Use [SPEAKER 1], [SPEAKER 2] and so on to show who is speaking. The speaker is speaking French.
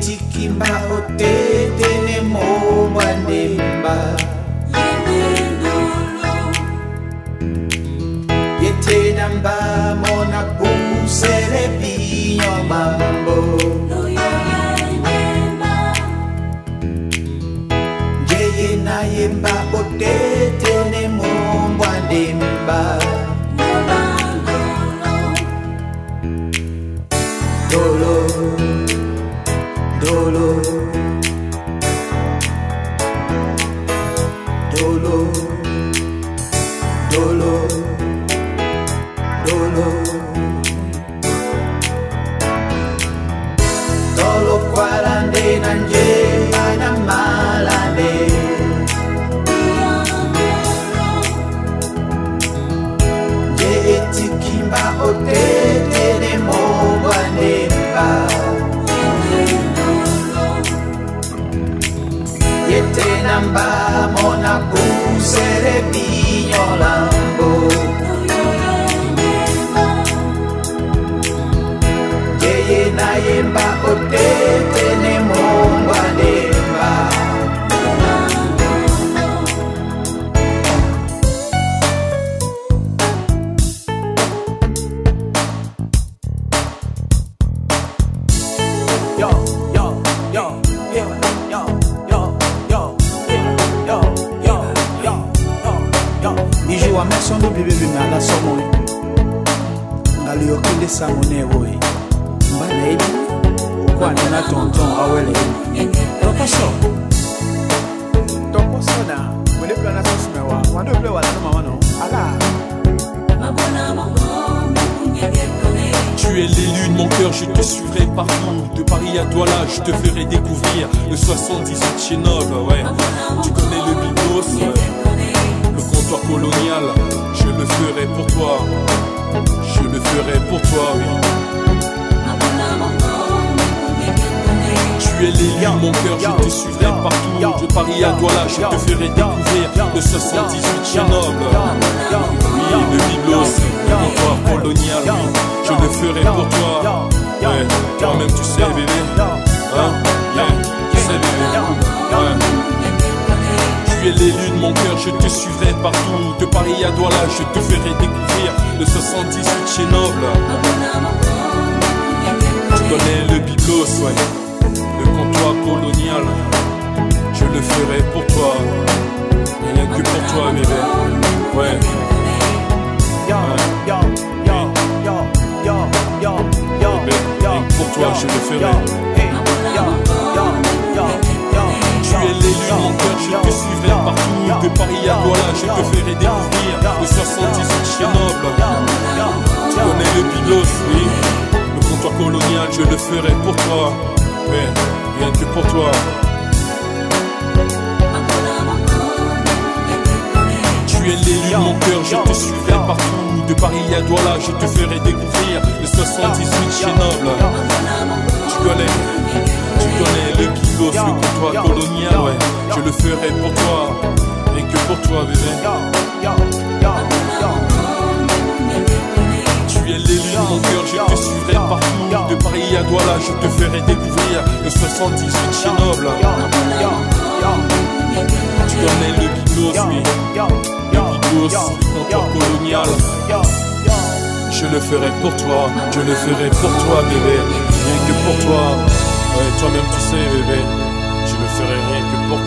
[SPEAKER 1] Tikimba otete ne mo wandemba yete namba mona pusere binyo mambo yeye na yemba otete ne mo wandemba dolo dolo, dolo, dolo, dolo, dolo quarante nanje ana malande, ye tikimba otete ne mo wanemba. Yete namba mona pusere binyo lambo yeye na yemba otete ne mongwa demba yo yo yo yo yo Bijou a meson do bébé na la somo ngali okinde samone boy mbana ebi kwa na tonton awele rokaso toposona wele plana sosmewa wando ple wala no mama no ala
[SPEAKER 2] Tu es l'élu de mon cœur, je te suivrai partout. De Paris à Douala, je te ferai découvrir le 78 chez Noble, ouais. Tu connais le Bigos, ouais. Le comptoir colonial, je le ferai pour toi. Je le ferai pour toi, oui. Tu es l'élu de mon cœur, je te suivrai partout. De Paris à Douala, je te ferai découvrir le 78 chez Noble. Oui, le Bigos, le comptoir colonial, oui. Je le ferai pour toi. Ouais, toi-même tu sais bébé. Hein? Yeah, tu sais bébé. Ouais. Tu es l'élu de mon cœur, je te suivrai partout. De Paris à Douala, je te ferai découvrir le 78 chez Noble. Tu connais le Bigos, ouais. Le comptoir colonial. Je le ferai pour toi. Rien que pour toi bébé. Ouais. Pour toi je le ferai. Tu es l'élu de mon cœur, je te suivrai partout. De Paris à Douala, je te ferai découvrir le 78 chez Noble. Tu connais le Bigos, oui. Le comptoir colonial, je le ferai pour toi. Ouais, rien que pour toi. Tu es l'élu de mon cœur, je te suivrai partout. De Paris à Douala, je te ferai découvrir le 78 chez Noble. Tu connais le Bigos, le comptoir colonial, ouais. Je le ferai pour toi, rien que pour toi bébé. Tu es l'élu de mon cœur, je te suivrai partout. De Paris à Douala, je te ferai découvrir le 78 chez Noble. Tu connais le Bigos, oui. Le Bigos, le comptoir colonial. Je le ferai pour toi, je le ferai pour toi bébé. Rien que pour toi, ouais, toi-même tu sais bébé. Je le ferai ferai rien que pour